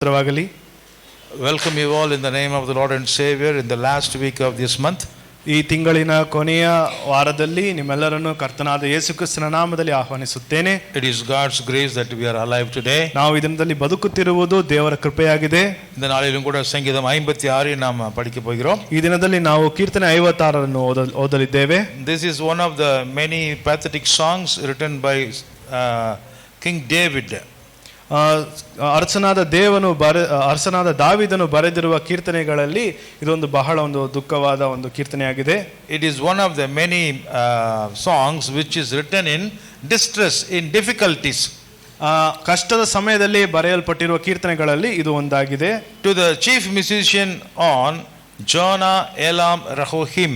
Welcome you all in the name of the Lord and Savior in the last week of this month. ಈ ತಿಂಗಳಿನ ಕೊನೆಯ ವಾರದಲ್ಲಿ ನಿಮ್ಮೆಲ್ಲರನ್ನು ಕರ್ತನಾದ ಯೇಸು ಕ್ರಿಸ್ತನ ನಾಮದಲ್ಲಿ ಆಹ್ವಾನಿಸುತ್ತೇನೆ. It is God's grace that we are alive today. ನಾವು ಈ ದಿನದಲ್ಲಿ ಬದುಕುತ್ತಿರುವುದು ದೇವರ ಕೃಪೆಯಾಗಿದೆ. இந்த நாளிலும் கூட சங்கீதம் 56 நாம் படிக்க போகிறோம். ಈ ದಿನದಲ್ಲಿ ನಾವು ಕೀರ್ತನೆ 56 ಓದಲಿದ್ದೇವೆ. This is one of the many pathetic songs written by King David. ಅರಸನಾದ ದಾವೀದನು ಬರೆದಿರುವ ಕೀರ್ತನೆಗಳಲ್ಲಿ ಇದೊಂದು ಬಹಳ ಒಂದು ದುಃಖವಾದ ಒಂದು ಕೀರ್ತನೆಯಾಗಿದೆ. It is one of the many songs which is written in distress, in difficulties. ಕಷ್ಟದ ಸಮಯದಲ್ಲಿ ಬರೆಯಲ್ಪಟ್ಟಿರುವ ಕೀರ್ತನೆಗಳಲ್ಲಿ ಇದು ಒಂದಾಗಿದೆ. To the chief musician on Jonah, Elam, Rehoboam,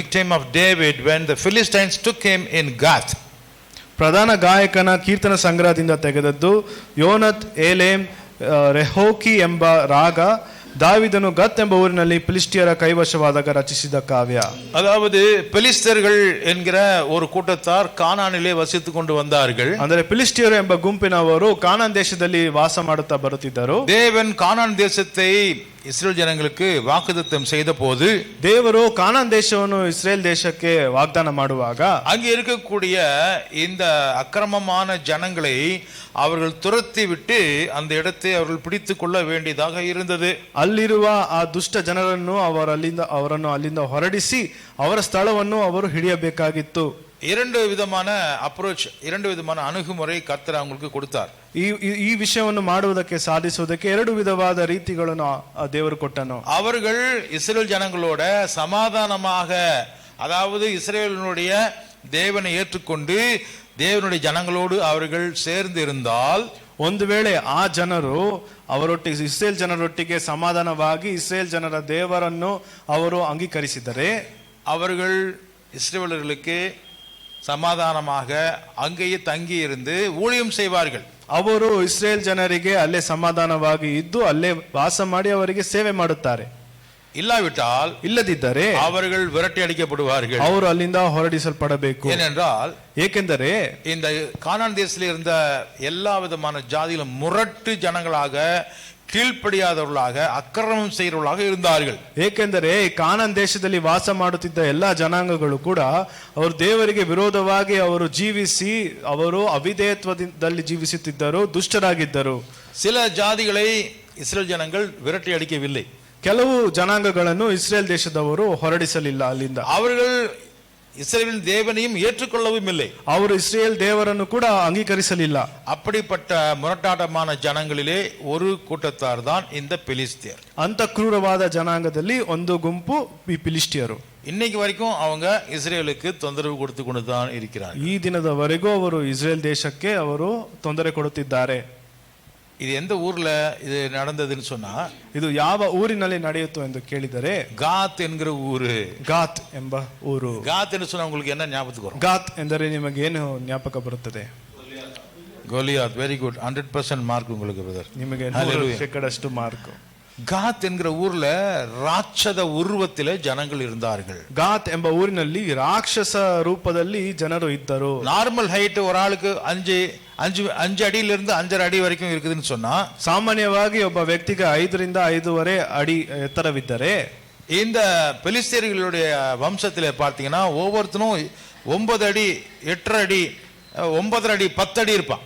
victim of David, when the Philistines took him in Gath. ಪ್ರಧಾನ ಗಾಯಕನ ಕೀರ್ತನ ಸಂಗ್ರಹದಿಂದ ತೆಗೆದದ್ದು ಯೋನತ್, ಏಲೇಮ್, ರೆಹೋಕಿ ಎಂಬ ರಾಗ தாவீதனு கத் ಎಂಬ ஊரிನಲ್ಲಿ பிலிஸ்டியರ ಕೈವಶವಾದಾಗ ರಚಿಸಿದ ಕಾವ್ಯ. அதாவது பெலிஸ்தர்கள் என்கிற ஒரு கூட்டத்தார் கானானிலே வசித்துக் கொண்டு வந்தார்கள். ಅಂದರೆ பிலிஸ்டிಯರು ಎಂಬ ಗುಂಪಿನವರು ಕಾನಾನ್ ದೇಶದಲ್ಲಿ ವಾಸ ಮಾಡುತ್ತಾ ಬರುತ್ತಿದ್ದರು. தேவன் கானான் தேசத்தை இஸ்ரேல் ஜனங்களுக்கு வாக்குத்தத்தம் செய்த போது ದೇವರು ಕಾನಾನ್ ದೇಶವನ್ನು ಇಸ್ರೇಲ್ ದೇಶಕ್ಕೆ ವಾಗ್ದಾನ ಮಾಡುವಾಗ அங்கே இருக்கக்கூடிய இந்த அக்கிரமமான ஜனங்களை அவர்கள் துரத்தி விட்டு அந்த இடத்தை அவர்கள் பிடித்துக் கொள்ள வேண்டியதாக இருந்தது. ಅಲ್ಲಿರುವ ಆ ದುಷ್ಟ ಜನರನ್ನು ಅವರನ್ನು ಅಲ್ಲಿಂದ ಹೊರಡಿಸಿ ಅವರ ಸ್ಥಳವನ್ನು ಅವರು ಹಿಡಿಯಬೇಕಾಗಿತ್ತು. இரண்டு விதமான அப்ரோச், இரண்டு விதமான அணுகுமுறை கர்த்தர் அவங்களுக்கு கொடுத்தார். ಈ ವಿಷಯವನ್ನು ಮಾಡುವುದಕ್ಕೆ ಸಾಧಿಸುವುದಕ್ಕೆ ಎರಡು ವಿಧವಾದ ರೀತಿಗಳನ್ನು ದೇವರು ಕೊಟ್ಟನು. அவர்கள் இஸ்ரேல் ஜனங்களோட சமாதானமாக, அதாவது இஸ்ரேலினுடைய தேவனை ஏற்றுக்கொண்டு தேவனுடைய ஜனங்களோடு அவர்கள் சேர்ந்து இருந்தால், ಒಂದು ವೇಳೆ ಆ ಜನರು ಅವರೊಟ್ಟಿಗೆ ಇಸ್ರೇಲ್ ಜನರೊಟ್ಟಿಗೆ ಸಮಾಧಾನವಾಗಿ ಇಸ್ರೇಲ್ ಜನರ ದೇವರನ್ನು ಅವರು ಅಂಗೀಕರಿಸಿದರೆ அவர்கள் இஸ்ரேலர்களுக்கு சமாதானமாக அங்கேயே தங்கி இருந்து ஊழியம் செய்வார்கள். ಅವರು ಇಸ್ರೇಲ್ ಜನರಿಗೆ ಅಲ್ಲೇ ಸಮಾಧಾನವಾಗಿ ಇದ್ದು ಅಲ್ಲೇ ವಾಸ ಮಾಡಿ ಅವರಿಗೆ ಸೇವೆ ಮಾಡುತ್ತಾರೆ. ಇಲ್ಲದಿದ್ದರೆ அவர்கள் விரட்டி அடிக்கப்படுவார்கள். ಅವರು ಅಲ್ಲಿಂದ ಹೊರಡಿಸಲ್ಪಡಬೇಕು. ஏனென்றால், ಏಕೆಂದರೆ இந்த கானான் தேசத்தில் இருந்த எல்லா விதமான ஜாதிகளும் முரட்டு ஜனங்களாக, கீழ்ப்படியாதவர்களாக, அக்கிரமம் செய்கிறவர்களாக இருந்தார்கள். ಏಕೆಂದರೆ ಕಾನಾನ್ ದೇಶದಲ್ಲಿ ವಾಸ ಮಾಡುತ್ತಿದ್ದ ಎಲ್ಲಾ ಜನಾಂಗಗಳು ಕೂಡ ಅವರು ದೇವರಿಗೆ ವಿರೋಧವಾಗಿ ಅವರು ಜೀವಿಸಿ ಅವರು ಅವಿಧೇಯತ್ವದಲ್ಲಿ ಜೀವಿಸುತ್ತಿದ್ದರು, ದುಷ್ಟರಾಗಿದ್ದರು. சில ஜாதிகளை இஸ்ரேல் ஜனங்கள் விரட்டி அடிக்கவில்லை. ಕೆಲವು ಜನಾಂಗಗಳನ್ನು ಇಸ್ರೇಲ್ ದೇಶದವರು ಹೊರಡಿಸಲಿಲ್ಲ ಅಲ್ಲಿಂದ. அவர்கள் இஸ்ரேலின் தேவனையும் ஏற்றுக்கொள்ளவும் இல்லை. ಅವರು ಇಸ್ರೇಲ್ ದೇವರನ್ನು ಕೂಡ ಅಂಗೀಕರಿಸಲಿಲ್ಲ. அப்படிப்பட்ட முரட்டாட்டமான ஜனங்களிலே ஒரு கூட்டத்தார் தான் இந்த பெலிஸ்தியர். ಅಂತ ಕ್ರೂರವಾದ ಜನಾಂಗದಲ್ಲಿ ಒಂದು ಗುಂಪು ಈ ಫಿಲಿಸ್ಟಿಯರು. இன்னைக்கு வரைக்கும் அவங்க இஸ்ரேலுக்கு தொந்தரவு கொடுத்து கொண்டு தான் இருக்கிறார்கள். ಈ ದಿನದವರೆಗೂ ಅವರು ಇಸ್ರೇಲ್ ದೇಶಕ್ಕೆ ಅವರು ತೊಂದರೆ ಕೊಡುತ್ತಿದ್ದಾರೆ. இது எந்த ஊர்ல இது நடந்ததுன்னு சொன்னா, ಇದು ಯಾವ ಊರಿನಲ್ಲಿ ನಡೆಯಿತು ಎಂದು ಕೇಳಿದರೆ காத் என்கிற ஊரு. ಗಾತ್ ಎಂಬ ಊರು. காத் என்று சொன்னா உங்களுக்கு என்ன ஞாபகத்துக்கு வரும்? ಗಾತ್ ಎಂದರೆ ನಿಮಗೆ ಏನು ಜ್ಞಾಪಕ ಬರುತ್ತದೆ? கோலியாத். வெரி குட், 100% மார்க் உங்களுக்கு பிரதர். ನಿಮಗೆ 100% ಮಾರ್ಕ್. காத் என்கிற ஊர்ல ராட்சத உருவத்திலே ஜனங்கள் இருந்தார்கள். ಗಾತ್ ಎಂಬ ಊರಿನಲ್ಲಿ ರಾಕ್ಷಸ ರೂಪದಲ್ಲಿ ಜನರು ಇದ್ದರು. நார்மல் ஹைட் ஒரு ஆளுக்கு 5 அடியிலிருந்து 5.5 அடி வரைக்கும் இருக்குதுன்னு சொன்னா, ಸಾಮಾನ್ಯವಾಗಿ ಒಬ್ಬ ವ್ಯಕ್ತಿಗೆ 5 ರಿಂದ 5.5 ಅಡಿ ಎತ್ತರವಿದ್ದರೆ, இந்த பெலிஸ்தர்களுடைய வம்சத்திலே பார்த்தீங்கன்னா ஒவ்வொருத்தனும் 9 அடி, 8 அடி, 9 அடி, 10 அடி இருப்பான்.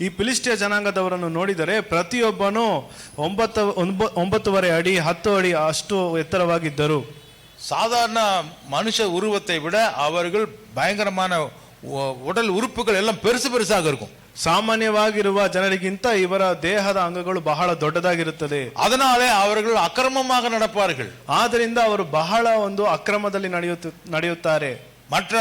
ಈ ಫಿಲಿಸ್ಟಿಯ ಜನಾಂಗದವರನ್ನು ನೋಡಿದರೆ ಪ್ರತಿಯೊಬ್ಬನು 9.5 ಅಡಿ, 10 ಅಡಿ ಅಷ್ಟು ಎತ್ತರವಾಗಿದ್ದರು. சாதாரண மனுஷ உருவத்தை விட அவர்கள் பயங்கரமான உடல் உறுப்புகள் எல்லாம் பெருசாக இருக்கும். ಸಾಮಾನ್ಯವಾಗಿರುವ ಜನರಿಗಿಂತ ಇವರ ದೇಹದ ಅಂಗಗಳು ಬಹಳ ದೊಡ್ಡದಾಗಿರುತ್ತದೆ. அதனாலே அவர்கள் அக்கிரமமாக நடப்பார்கள். ಆದ್ದರಿಂದ ಅವರು ಬಹಳ ಒಂದು ಅಕ್ರಮದಲ್ಲಿ ನಡೆಯುತ್ತಾರೆ. மற்ற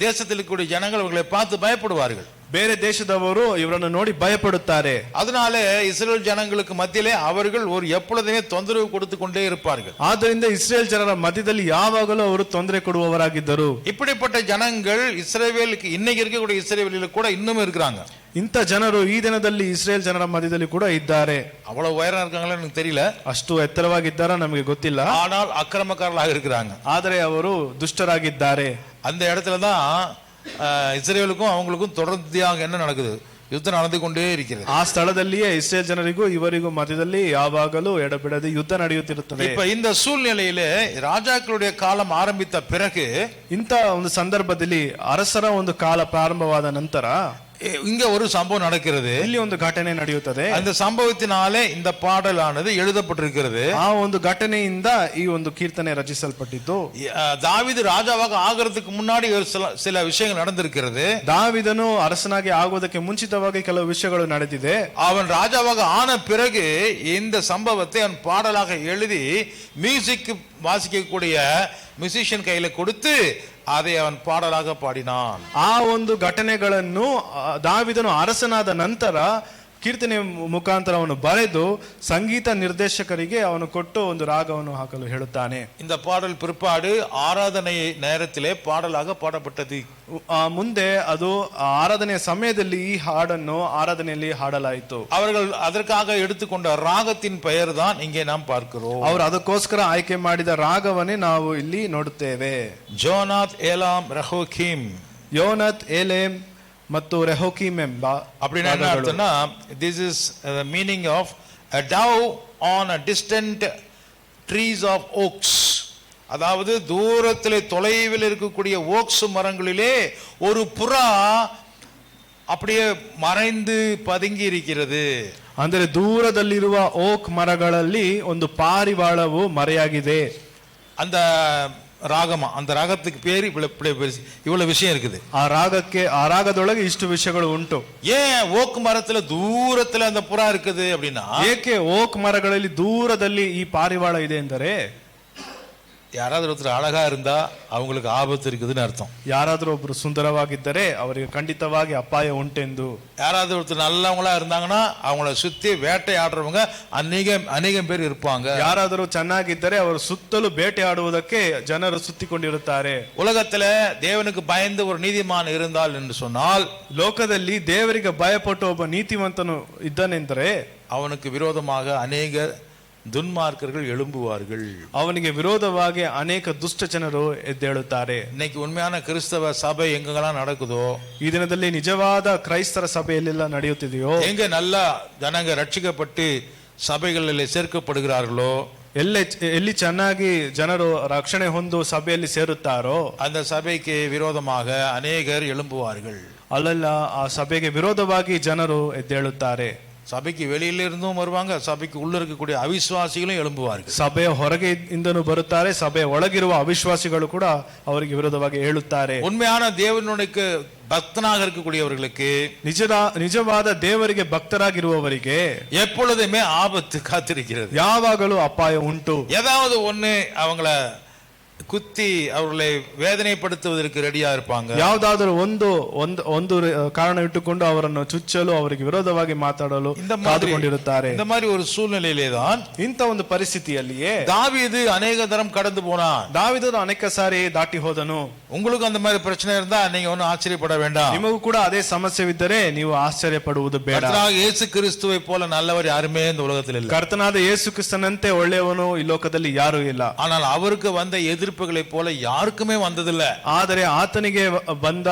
தேசத்தில் கூடிய ஜனங்கள் அவர்களை பார்த்து பயப்படுவார்கள். ಬೇರೆ ದೇಶದವರು ಇವರನ್ನು ನೋಡಿ ಭಯಪಡುತ್ತಾರೆ. அதனாலே இஸ்ரேல் ஜனங்களுக்கு மத்தியிலே அவர்கள் ஒரு எப்பொழுதுமே தொந்தரவு கொடுத்து கொண்டே இருப்பார்கள். ಆದ್ದರಿಂದ ಇಸ್ರೇಲ್ ಜನರ ಮಧ್ಯದಲ್ಲಿ ಯಾವಾಗಲೂ ಅವರು ತೊಂದರೆ ಕೊಡುವವರಾಗಿದ್ದರು. இப்படிப்பட்ட ஜனங்கள் இஸ்ரவேலுக்கு இன்னைக்கு இருக்கக்கூடிய இஸ்ரவேலில் கூட இன்னும் இருக்கிறாங்க. ಇಂಥ ಜನರು ಈ ದಿನದಲ್ಲಿ ಇಸ್ರೇಲ್ ಜನರ ಮಧ್ಯದಲ್ಲಿ ಕೂಡ ಇದ್ದಾರೆ. அவ்வளவு உயரம் இருக்காங்களா எனக்கு தெரியல, ಅಷ್ಟು ಎತ್ತರವಾಗಿದ್ದಾರಾ ನಮಗೆ ಗೊತ್ತಿಲ್ಲ. ஆனால் அக்கிரமக்காரர்களாக இருக்கிறாங்க. ಆದರೆ ಅವರು ದುಷ್ಟರಾಗಿದ್ದಾರೆ. அந்த இடத்துல தான் இஸ்ரேலுக்கும் அவங்களுக்கும் தொடர்ச்சியாக என்ன நடக்குது? யுத்தம் நடந்து கொண்டே இருக்கிறது. ಆ ಸ್ಥಳದಲ್ಲಿಯೇ ಇಸ್ರೇಲ್ ಜನರಿಗೂ ಇವರಿಗೂ ಮಧ್ಯದಲ್ಲಿ ಯಾವಾಗಲೂ ಎಡಬಿಡದೆ ಯುದ್ಧ ನಡೆಯುತ್ತಿರುತ್ತದೆ. இப்ப இந்த சூழ்நிலையிலே ராஜாக்களுடைய காலம் ஆரம்பித்த பிறகு ಇಂಥ ಒಂದು ಸಂದರ್ಭದಲ್ಲಿ ಅರಸರ ಒಂದು ಕಾಲ ಪ್ರಾರಂಭವಾದ ನಂತರ இங்க ஒரு சம்பவம் நடக்கிறது. ಇಲ್ಲಿ ಒಂದು ಘಟನೆ ನಡೆಯುತ್ತದೆ. அந்த சம்பவத்தினாலே இந்த பாடலானது எழுதப்பட்டிருக்கிறது. ಆ ಒಂದು ಘಟನೆಯಿಂದ ಈ ಒಂದು ಕೀರ್ತನೆ ರಚಿಸಲ್ಪಟ್ಟಿದ್ದು. தாவீது ராஜாவாக ஆகிறதுக்கு முன்னாடி சில விஷயங்கள் நடந்திருக்கிறது. ದಾವಿದನು ಅರಸನಾಗಿ ಆಗುವುದಕ್ಕೆ ಮುಂಚಿತವಾಗಿ ಕೆಲವು ವಿಷಯಗಳು ನಡೆದಿದೆ. அவன் ராஜாவாக ஆன பிறகு இந்த சம்பவத்தை அவன் பாடலாக எழுதி மியூசிக் வாசிக்கக்கூடிய மியூசிஷியன் கையில கொடுத்து அதை ಅವನ್ ಪಾಡಲಾಗ ಪಾಡಿನಾನ್. ಆ ಒಂದು ಘಟನೆಗಳನ್ನು ದಾವಿದನು ಅರಸನಾದ ನಂತರ ಕೀರ್ತನೆ ಮುಖಾಂತರ ಅವನು ಬರೆದು ಸಂಗೀತ ನಿರ್ದೇಶಕರಿಗೆ ಅವನು ಕೊಟ್ಟು ಒಂದು ರಾಗವನ್ನು ಹಾಕಲು ಹೇಳುತ್ತಾನೆ. இந்த பாடல் பிற்பாடு ஆராதனை நேரத்திலே பாடலாக பாடப்பட்டது. ಮುಂದೆ ಅದು ಆರಾಧನೆಯ ಸಮಯದಲ್ಲಿ ಈ ಹಾಡನ್ನು ಆರಾಧನೆಯಲ್ಲಿ ಹಾಡಲಾಯಿತು. அவர்கள் அதற்காக எடுத்துக்கொண்ட ராகத்தின் பெயர் தான் இங்கே நாம் பார்க்கிறோம். ಅವರು ಅದಕ್ಕೋಸ್ಕರ ಆಯ್ಕೆ ಮಾಡಿದ ರಾಗವನ್ನೇ ನಾವು ಇಲ್ಲಿ ನೋಡುತ್ತೇವೆ. ಜೋನಾಥ್ ಏಲಾಮ್ ರಹೋಕೀಮ್. ಯೋನತ್ ಏಲೇಮ್ ಮತ್ತು ರೆಹೋಕೀಮ್ ಎಂಬ. அப்படின்னா என்ன அர்த்தம்னா, this is the meaning of a dove on a distant trees of oaks. அதாவது தூரத்திலே தொலைவில் இருக்கக்கூடிய ஓக்ஸ் மரங்களிலே ஒரு புறா அப்படியே மறைந்து பதுங்கி இருக்கிறது. ಅಂದರೆ ದೂರದಲ್ಲಿರುವ ಓಕ್ ಮರಗಳಲ್ಲಿ ಒಂದು ಪಾರಿವಾಳವು ಮರೆಯಾಗಿದೆ. அந்த ராகமா, அந்த ராகத்துக்கு பேர் இவ்வளவு விஷயம் இருக்குது. ಆ ರಾಗದೊಳಗೆ ಇಷ್ಟು ವಿಷಯಗಳು ಉಂಟು. ஏன் ஓக் மரத்துல தூரத்துல அந்த புறா இருக்குது அப்படின்னா, ಏಕೆ ಓಕ್ ಮರಗಳಲ್ಲಿ ದೂರದಲ್ಲಿ ಈ ಪಾರಿವಾಳ ಇದೆ ಎಂದರೆ, யாராவது ஒருத்தர் அழகா இருந்தா அவங்களுக்கு ஆபத்து இருக்குதுன்னு அர்த்தம். ಯಾರಾದರೂ ಒಬ್ರು ಸುಂದರವಾಗಿದ್ದರೆ ಅವರಿಗೆ ಖಂಡಿತವಾಗಿ ಅಪಾಯ ಉಂಟೆಂದು. யாராவது ஒருத்தர் நல்லவங்களா இருந்தாங்கன்னா அவங்கள சுத்தி வேட்டையாடுறவங்க அநேகம் பேர் இருப்பாங்க. ಯಾರಾದರೂ ಚೆನ್ನಾಗಿದ್ದರೆ ಅವರ ಸುತ್ತಲೂ ಬೇಟೆ ಆಡುವುದಕ್ಕೆ ಜನರು ಸುತ್ತಿಕೊಂಡಿರುತ್ತಾರೆ. உலகத்துல தேவனுக்கு பயந்து ஒரு நீதிமான் இருந்தால் என்று சொன்னால், ಲೋಕದಲ್ಲಿ ದೇವರಿಗೆ ಭಯಪಟ್ಟು ಒಬ್ಬ ನೀತಿವಂತನು ಇದ್ದಾನೆಂದರೆ அவனுக்கு விரோதமாக அநேக துன்மார்க்கர்கள் எழும்புவார்கள். ಅವನಿಗೆ ವಿರೋಧವಾಗಿ ಅನೇಕ ದುಷ್ಟ ಜನರು ಎದ್ದೇಳುತ್ತಾರೆ. இன்னைக்கு உண்மையான கிறிஸ்தவ சபை எங்கெல்லாம் நடக்குதோ, ಈ ದಿನದಲ್ಲಿ ನಿಜವಾದ ಕ್ರೈಸ್ತರ ಸಭೆಯಲ್ಲೆಲ್ಲ ನಡೆಯುತ್ತಿದೆಯೋ, எங்க நல்ல ஜனங்க ரட்சிக்கப்பட்டு சபைகளில் சேர்க்கப்படுகிறார்களோ, ಎಲ್ಲಿ ಚೆನ್ನಾಗಿ ಜನರು ರಕ್ಷಣೆ ಹೊಂದು ಸಭೆಯಲ್ಲಿ ಸೇರುತ್ತಾರೋ அந்த சபைக்கு விரோதமாக அநேகர் எழும்புவார்கள். ಅಲ್ಲೆಲ್ಲ ಆ ಸಭೆಗೆ ವಿರೋಧವಾಗಿ ಜನರು ಎದ್ದೇಳುತ್ತಾರೆ. சபைக்கு வெளியில இருந்தும் வருவாங்க, சபைக்கு உள்ள இருக்கக்கூடிய அவிசுவாசிகளும் எழும்புவார்கள். ಸಭೆಯ ಹೊರಗೆ ಇಂದನು ಬರುತ್ತಾರೆ, ಸಭೆಯ ಒಳಗಿರುವ ಅವಿಶ್ವಾಸಿಗಳು ಕೂಡ ಅವರಿಗೆ ವಿರೋಧವಾಗಿ ಹೇಳುತ್ತಾರೆ. உண்மையான தேவனுக்கு பக்தனாக இருக்கக்கூடியவர்களுக்கு, ನಿಜವಾದ ದೇವರಿಗೆ ಭಕ್ತರಾಗಿರುವವರಿಗೆ எப்பொழுதுமே ஆபத்து காத்திருக்கிறது. ಯಾವಾಗಲೂ ಅಪಾಯ ಉಂಟು. ஏதாவது ஒண்ணு அவங்கள குத்தி அவர்களை வேதனைப்படுத்துவதற்கு ரெடியா இருப்பாங்க. ಯಾವುದಾದರೂ ಒಂದು ಕಾರಣ ಇಟ್ಟುಕೊಂಡು ಅವರನ್ನು ಚುಚ್ಚಲು, ಅವರಿಗೆ ವಿರೋಧವಾಗಿ ಮಾತಾಡಲು ಕಾದುಕೊಂಡಿರುತ್ತಾರೆ. இந்த மாதிரி ஒரு சூழ்நிலையிலே தான், ಇಂಥ ಒಂದು ಪರಿಸ್ಥಿತಿಯಲ್ಲಿಯೇ தாவீது அநேக தரம் கடந்து போனான். ದಾವಿದನು ಅನೇಕ ಸಾರಿ ದಾಟಿ ಹೋದನು. உங்களுக்கு அந்த மாதிரி பிரச்சனை இருந்தா நீங்க ஒன்னும் ஆச்சரியப்பட வேண்டாம். ನಿಮಗೂ ಕೂಡ ಅದೇ ಸಮಸ್ಯೆವಿದ್ದರೆ ನೀವು ಆಶ್ಚರ್ಯ ಪಡುವುದು ಬೇಡ. ಯೇಸು ಕ್ರಿಸ್ತುவை போல நல்லவர் யாருமே இந்த உலகத்தில் இல்லை. ಕರ್ತನಾದ ಯೇಸು ಕ್ರಿಸ್ತನಂತೆ ಒಳ್ಳೆಯವನು ಈ ಲೋಕದಲ್ಲಿ ಯಾರೂ ಇಲ್ಲ. ஆனால் அவருக்கு வந்த எதிர்ப்புகளை போல யாருக்குமே வந்ததில்லை. ಆದರೆ ಆತನಿಗೆ ಬಂದ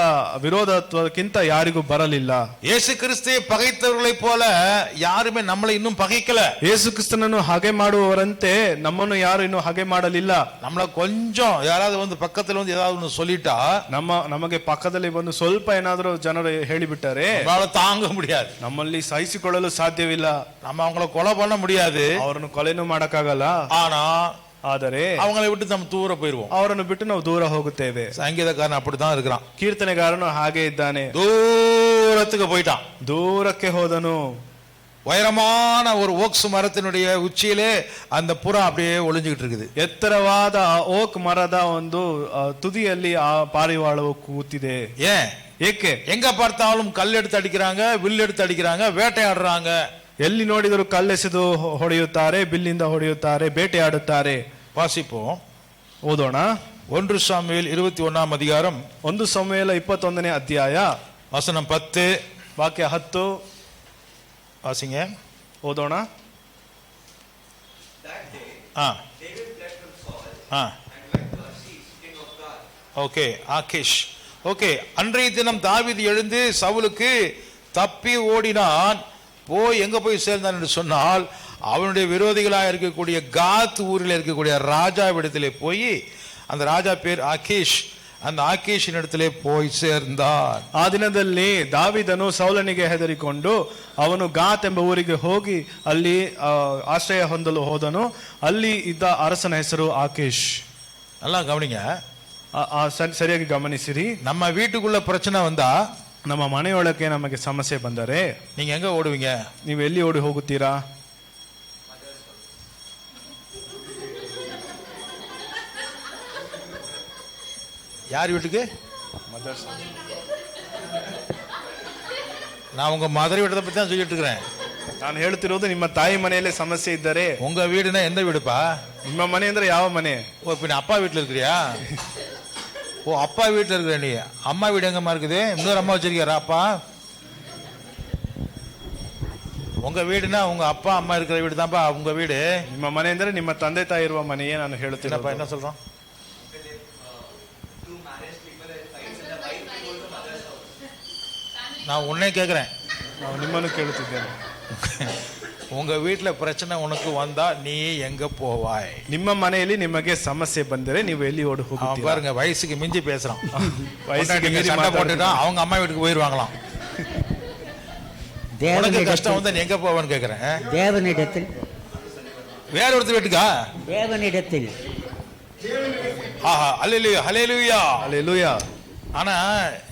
ವಿರೋಧತ್ವಕ್ಕಿಂತ ಯಾರಿಗೂ ಬರಲಿಲ್ಲ. ಯೇಸು ಕ್ರಿಸ್ತುவை பகைத்தவர்களை போல யாருமே நம்மளை இன்னும் பகைக்கல. ಯೇಸು ಕ್ರಿಸ್ತನನ್ನು ಹಾಗೆ ಮಾಡುವವರಂತೆ ನಮ್ಮನ್ನು ಯಾರು ಇನ್ನೂ ಹಾಗೆ ಮಾಡಲಿಲ್ಲ. நம்மள கொஞ்சம் யாராவது வந்து பக்கத்துல வந்து ஏதாவது ஒன்று சொல்லிட்டா, ನಮಗೆ ಪಕ್ಕದಲ್ಲಿ ಬಂದು ಸ್ವಲ್ಪ ಏನಾದರೂ ಜನರು ಹೇಳಿಬಿಟ್ಟರೆ தாங்க முடியாது. ನಮ್ಮಲ್ಲಿ ಸಹಿಸಿಕೊಳ್ಳಲು ಸಾಧ್ಯವಿಲ್ಲ. நம்ம அவங்கள கொலை பண்ண முடியாது, ಅವರನ್ನು ಕೊಲೆನೂ ಮಾಡಕ್ಕಾಗಲ್ಲ. ಆದರೆ அவங்களை விட்டு நம்ம தூர போயிருவோம். ಅವರನ್ನು ಬಿಟ್ಟು ನಾವು ದೂರ ಹೋಗುತ್ತೇವೆ. சங்கீதக்காரன் அப்படித்தான் இருக்கிறான். ಕೀರ್ತನೆಗಾರನು ಹಾಗೆ ಇದ್ದಾನೆ. தூரத்துக்கு போயிட்டான், ದೂರಕ್ಕೆ ಹೋದನು. உயரமான ஒரு ஓக்ஸ் மரத்தினுடைய உச்சியிலே அந்த புறா அப்படியே ஒளிஞ்சுக்கிட்டு இருக்குது. ಎತ್ತರವಾದ ಓಕ್ ಮರದ ಒಂದು ತುದಿಯಲ್ಲಿ ಆ ಪಾರಿವಾಳವು ಕೂತಿದೆ. ಏಕೆ? எங்க பார்த்தாலும் கல் எடுத்து அடிக்கிறாங்க, வில் எடுத்து அடிக்கிறாங்க, வேட்டையாடுறாங்க. ಎಲ್ಲಿ ನೋಡಿದರೂ ಕಲ್ಲೆಸೆದು ಹೊಡೆಯುತ್ತಾರೆ, ಬಿಲ್ಲಿಂದ ಹೊಡೆಯುತ್ತಾರೆ, ಬೇಟೆಯಾಡುತ್ತಾರೆ. வாசிப்போம், ಓದೋಣ. 1 சாமுவேல் 21 அதிகாரம், 1 ಸಮುವೇಲ 21 ಅಧ್ಯಾಯ வசனம் 10, ವಾಕ್ಯ 10 வாசிங்க. ಓದೋಣ. ஓகே, ஆகேஷ். ஓகே, அன்றைய தினம் தாவீது எழுந்து சவுலுக்கு தப்பி ஓடினான். போய் எங்க போய் சேர்ந்தான் என்று சொன்னால், அவனுடைய விரோதிகளாக இருக்கக்கூடிய காத் ஊரில் இருக்கக்கூடிய ராஜாவிடத்திலே போய், அந்த ராஜா பேர் ஆகீஷ், அந்த ಆಕೀಷಿನ இடத்திலே போய் சேர்ந்தான். ಆ ದಿನದಲ್ಲಿ ದಾವೀದನು ಸೌಲನಿಗೆ ಹೆದರಿಕೊಂಡು ಅವನು ಗಾತ್ ಎಂಬ ಊರಿಗೆ ಹೋಗಿ ಅಲ್ಲಿ ಆಶ್ರಯ ಹೊಂದಲು ಹೋದನು. ಅಲ್ಲಿ ಇದ್ದ ಅರಸನ ಹೆಸರು ಆಕೀಷ್. நல்லா கவனிங்க, ಸರಿಯಾಗಿ ಗಮನಿಸಿರಿ. நம்ம வீட்டுக்குள்ள பிரச்சனை வந்தா, ನಮ್ಮ ಮನೆಯೊಳಗೆ ನಮಗೆ ಸಮಸ್ಯೆ ಬಂದರೆ நீங்க எங்க ஓடுவீங்க? ನೀವು ಎಲ್ಲಿ ಓಡಿ ಹೋಗುತ್ತೀರಾ? யார் வீட்டுக்கு? நான் உங்க மதர் வீட்டை பத்தி தான் சொல்லிட்டு இருக்கிறேன். ನಾನು ಹೇಳ್ತಿರೋದು ನಿಮ್ಮ ತಾಯಿ ಮನೆಯಲ್ಲೇ ಸಮಸ್ಯೆ ಇದ್ದರೆ. உங்க வீடுனா எந்த வீடுப்பா? ನಿಮ್ಮ ಮನೆ ಅಂದ್ರೆ ಯಾವ ಮನೆ? ஓ, இப்ப நீ அப்பா வீட்டுல இருக்கிறியா? ஓ, அப்பா வீட்டுல இருக்கிற நீ. அம்மா வீடு எங்கம்மா இருக்குது? இன்னொரு அம்மா வச்சிருக்கியாரா அப்பா? உங்க வீடுனா உங்க அப்பா அம்மா இருக்கிற வீடு தான்ப்பா உங்க வீடு. ನಿಮ್ಮ ಮನೆ ಅಂದ್ರೆ ನಿಮ್ಮ ತಂದೆ ತಾಯಿ ಇರುವ ಮನೆಯೇ ನಾನು ಹೇಳ್ತೀನಪ್ಪ. என்ன சொல்றோம்? நான் உன்னை கேட்கிறேன், ನಾವು ನಿಮ್ಮನ್ನು ಕೇಳುತ್ತಿದ್ದೇನೆ. உங்க வீட்டுல பிரச்சனை உனக்கு வந்தா நீ எங்க போவாய்? ನಿಮ್ಮ ಮನೆಯಲ್ಲಿ ನಿಮಗೆ ಸಮಸ್ಯೆ ಬಂದರೆ ನೀವು ಎಲ್ಲಿ ಓಡಿ ಹೋಗುತ್ತೀರಾ? பாருங்க, வயசுக்கு மிஞ்சி பேசுறான். ವಯಸ್ಸಿಗೆ ಮೀರಿ சண்டை போட்டுட்டா அவங்க அம்மா வீட்டுக்கு போயிருவாங்களாம். உனக்கு கஷ்டம் வந்தா நீ எங்க போவான்னு கேக்குறேன். தேவனிடத்தில். வேற ஒருத்தர் வீட்டுக்கா? தேவனிடத்தில். ஆஹா, ஹல்லேலூயா, ஹல்லேலூயா, ಹಲ್ಲೆಲೂಯಾ. ஆனா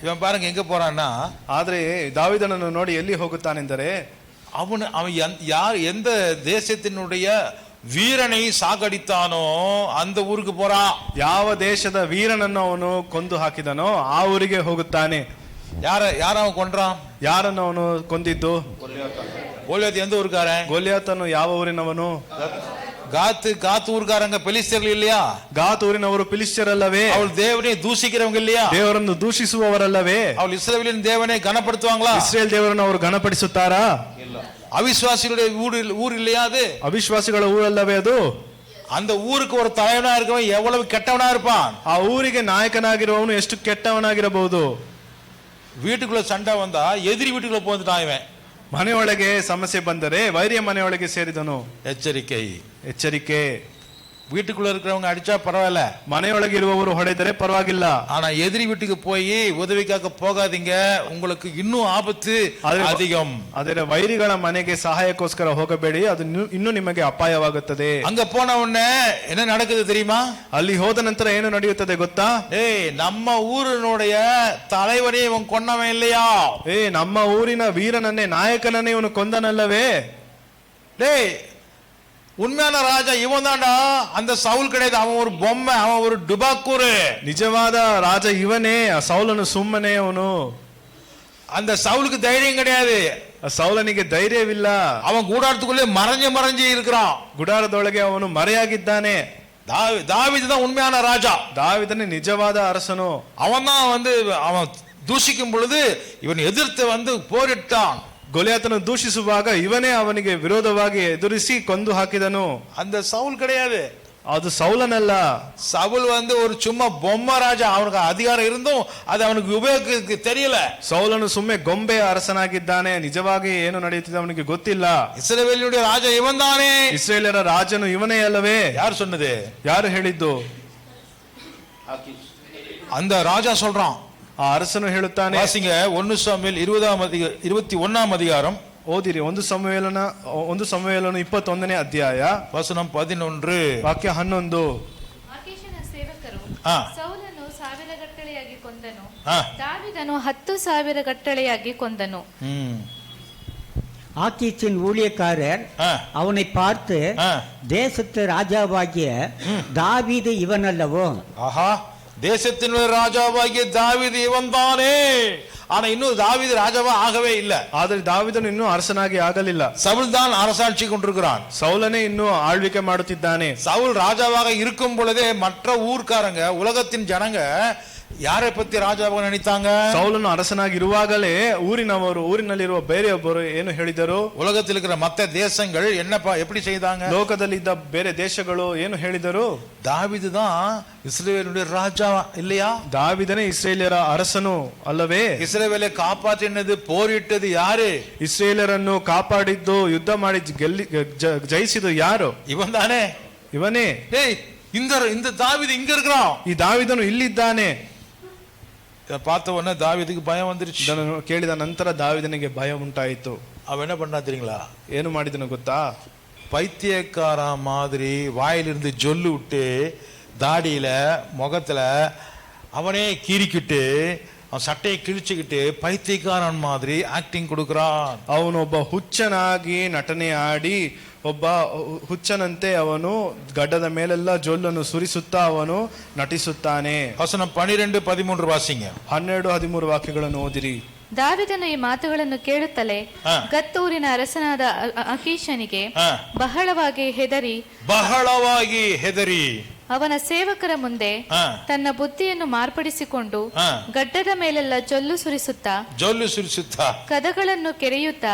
இவன் பாருங்க எங்க போறான்னா, ಆದ್ರೆ ದಾವೀದನನ್ನು ನೋಡಿ ಎಲ್ಲಿ ಹೋಗುತ್ತಾನೆಂದರೆ, அவன் யார் எந்த தேசத்தினுடைய வீரனை சாகடித்தானோ அந்த ஊருக்கு போறான். ಯಾವ ದೇಶದ ವೀರನನ್ನು ಅವನು ಕೊಂದು ಹಾಕಿದನೋ ಆ ಊರಿಗೆ ಹೋಗುತ್ತಾನೆ. யார அவன் கொன்றான்? ಯಾರನ್ನು ಅವನು ಕೊಂದಿದ್ದು? கோலியாத் எந்த ஊருக்காரன்? ಗೋಲಿಯಾತನು ಯಾವ ಊರಿನವನು? காத்து ஊருக்காரங்க பெலிஸ்தர்கள் இல்லையா? ಗಾತ್ ಊರಿನವರು ಫಿಲಿಸ್ತ್ಯರಲ್ಲವೇ? அவள் தேவனை தூஷிக்கிறவங்க இல்லையா? ದೇವರನ್ನು ದೂಷಿಸುವವರಲ್ಲವೇ? அவள் இஸ்ரவேலின் தேவனை கனப்படுத்துவாங்களா? ಇಸ್ರೇಲ್ ದೇವರನ್ನು ಅವರು ಘನಪಡಿಸುತ್ತಾರಾ? அவிசுவாசிகளுடைய ஊர் இல்லையா அது? ಅವಿಶ್ವಾಸಿಗಳ ಊರಲ್ಲವೇ ಅದು? அந்த ஊருக்கு ஒரு தலைவனா இருக்கவன் எவ்வளவு கெட்டவனா இருப்பான்? ಆ ಊರಿಗೆ ನಾಯಕನಾಗಿರುವವನು ಎಷ್ಟು ಕೆಟ್ಟವನಾಗಿರಬಹುದು? வீட்டுக்குள்ள சண்டை வந்தா எதிரி வீட்டுக்குள்ள போந்துட்டான் இவன். ಮನೆಯೊಳಗೆ ಸಮಸ್ಯೆ ಬಂದರೆ ವೈರಿಯ ಮನೆಯೊಳಗೆ ಸೇರಿದನು. எச்சரிக்கை, ಎಚ್ಚರಿಕೆ. வீட்டுக்குள்ள இருக்கிறவங்க அடிச்சா பரவாயில்ல, ಮನೆಯೊಳಗೆ ಇರುವವರು ಹೊಡೆದರೆ ಪರವಾಗಿಲ್ಲ. ஆனா எதிரி வீட்டுக்கு போய் உதவிக்காக போகாதீங்க, உங்களுக்கு இன்னும் ஆபத்து அதிகம். ಆದರೆ ವೈರಿಗಳ ಮನೆಗೆ ಸಹಾಯಕ್ಕೋಸ್ಕರ ಹೋಗಬೇಡಿ, ಅದು ಇನ್ನೂ ನಿಮಗೆ ಅಪಾಯವಾಗುತ್ತದೆ. அங்க போன உடனே என்ன நடக்குது தெரியுமா? ಅಲ್ಲಿ ಹೋದ ನಂತರ ಏನು ನಡೆಯುತ್ತದೆ ಗೊತ್ತಾ? நம்ம ஊரினுடைய தலைவனே இவன் கொன்னவன் இல்லையா? ನಮ್ಮ ಊರಿನ ವೀರನನ್ನೇ ನಾಯಕನನ್ನೇ ಇವನು ಕೊಂದನಲ್ಲವೇ? உண்மையான ராஜா இவன் தான்டா, அந்த சவுல் கிடையாது. அவன் ஒரு பொம்மை, அவன் ஒரு டுபாக்கூரு. ನಿಜವಾದ ರಾಜ ಇವನೇ, ಸೌಲನು ಸುಮ್ಮನೆ ಅವನು. அந்த சவுலுக்கு தைரியம் கிடையாது. ಸೌಲನಿಗೆ ಧೈರ್ಯವಿಲ್ಲ. அவன் கூடாரத்துக்குள்ளே மறைஞ்சு இருக்கிறான். ಗುಡಾರದೊಳಗೆ ಅವನು ಮರೆಯಾಗಿದ್ದಾನೆ. தாவீது தான் உண்மையான ராஜா. ದಾವಿದನೇ ನಿಜವಾದ ಅರಸನು. அவன் தான் அவன் தூஷிக்கும் பொழுது இவன் எதிர்த்து போரிட்டான். ಗೊಲಿಯಾತನು ದೂಷಿಸುವಾಗ ಇವನೇ ಅವನಿಗೆ ವಿರೋಧವಾಗಿ ಎದುರಿಸಿ ಕೊಂದು ಹಾಕಿದನು. அந்த சவுல் கிடையாது, ಅದು ಸೌಲನಲ್ಲ. சவுல் ஒரு சும்மா பொம்மை ராஜா. அவனுக்கு அதிகாரம் இருந்தும் அது அவனுக்கு உபயோகிக்க தெரியல. ಸೌಲನು ಸುಮ್ಮನೆ ಗೊಂಬೆ ಅರಸನಾಗಿದ್ದಾನೆ, ನಿಜವಾಗಿ ಏನು ನಡೆಯುತ್ತಿದೆ ಅವನಿಗೆ ಗೊತ್ತಿಲ್ಲ. இஸ்ரவேலினுடைய ராஜா இவன் தானே, ಇಸ್ರೇಲರ ರಾಜನು ಇವನೇ ಅಲ್ಲವೇ? யார் சொன்னது? ಯಾರು ಹೇಳಿದ್ದು? அந்த ராஜா சொல்றான். ಆ ಅರಸನು ಹೇಳುತ್ತಾನೆ. வாசிங்க 1 சாமுவேல் 21ஆம் அதிகாரம். ಓದಿರಿ 1 ಸಮುವೇಲನ 21ನೇ ಅಧ್ಯಾಯ ವಚனம் 11 ವಾಕ್ಯ 11. ಆಕೀಷನ ಸೇವಕರು ಸೌಲನು 1000 ಗಟ್ಟಳೆಯಾಗಿ ಕೊಂದನು, ದಾವೀದನು 10,000 ಗಟ್ಟಳೆಯಾಗಿ ಕೊಂದನು. ஆக்கீச்சின் ஊழியக்காரர் அவனை பார்த்து, தேசத்து ராஜாவாகிய தாவீது இவன் அல்லவோ? ஆஹா, தேசத்தினுடைய ராஜாவாகிய தாவீது இவன் தானே. ஆனா இன்னும் தாவீது ராஜாவா ஆகவே இல்ல. ಆದರೆ ದಾವಿದನು ಇನ್ನೂ ಅರಸನಾಗಿ ಆಗಲಿಲ್ಲ. சவுல் தான் அரசாட்சி கொண்டிருக்கிறான். ಸೌಲನೇ ಇನ್ನೂ ಆಳ್ವಿಕೆ ಮಾಡುತ್ತಿದ್ದಾನೆ. சவுல் ராஜாவாக இருக்கும் பொழுதே மற்ற ஊர்க்காரங்க, உலகத்தின் ஜனங்க ಯಾரை பத்தி ராஜாவாக நினைத்தாங்க? ಸೌಲನು ಅರಸನಾಗಿರುವಾಗಲೇ ಊರಿನಲ್ಲಿರುವ ಬೇರೆಯೊಬ್ಬರು ಏನು ಹೇಳಿದರು? உலகத்தில் இருக்கிற மற்ற தேசங்கள் என்னப்பா எப்படி செய்தாங்க? ಲೋಕದಲ್ಲಿದ್ದ ಬೇರೆ ದೇಶಗಳು ಏನು ಹೇಳಿದರು? தாவீது தான் இஸ்ரவேலுடைய ராஜா இல்லையா? ದಾವಿದನೇ ಇಸ್ರೇಲಿಯರ ಅರಸನು ಅಲ್ಲವೇ? இஸ்ரவேலை காப்பாற்றினது போரிட்டது யாரு? ಇಸ್ರೇಲಿಯರನ್ನು ಕಾಪಾಡಿದ್ದು, ಯುದ್ಧ ಮಾಡಿ ಜಯಿಸಿದ್ದು ಯಾರು? இவன் தானே. ಇವನೇ. டேய், இந்த தாவீது இங்க இருக்கிறான். ಈ ದಾವಿದನು ಇಲ್ಲಿದ್ದಾನೆ. இதை பார்த்த உடனே தாவீதுக்கு பயம் வந்துருச்சு. ಇದನ್ನು ಕೇಳಿದ ನಂತರ ದಾವಿದನಿಗೆ ಭಯ ಉಂಟಾಯಿತು. அவன் என்ன பண்ணா தெரியுங்களா? ಏನು ಮಾಡಿದನು ಗೊತ್ತಾ? பைத்தியக்கார மாதிரி வாயிலிருந்து ஜொல்லு விட்டு தாடியில முகத்துல அவனே கீறிக்கிட்டு அவன் சட்டையை கிழிச்சுக்கிட்டு பைத்தியக்காரன் மாதிரி ஆக்டிங் கொடுக்கிறான். ಅವನೊಬ್ಬ ಹುಚ್ಚನಾಗಿ ನಟನೆ ಆಡಿ, ಒಬ್ಬ ಹುಚ್ಚನಂತೆ ಅವನು ಗಡ್ಡದ ಮೇಲೆಲ್ಲ ಜೊಲ್ಲನ್ನು ಸುರಿಸುತ್ತಾ ಅವನು ನಟಿಸುತ್ತಾನೆ. வசனம் 12-13 வாசிங்க. 12-13 ವಾಕ್ಯಗಳನ್ನು ಓದಿರಿ. ದಾವಿದನು ಈ ಮಾತುಗಳನ್ನು ಕೇಳುತ್ತಲೇ ಗತ್ತೂರಿನ ಅರಸನಾದ ಅಕೀಷನಿಗೆ ಬಹಳವಾಗಿ ಹೆದರಿ ಅವನ ಸೇವಕರ ಮುಂದೆ ತನ್ನ ಬುದ್ಧಿಯನ್ನು ಮಾರ್ಪಡಿಸಿಕೊಂಡು ಗಡ್ಡದ ಮೇಲೆಲ್ಲ ಜೊಲ್ಲು ಸುರಿಸುತ್ತಾ ಕದಗಳನ್ನು ಕೆರೆಯುತ್ತಾ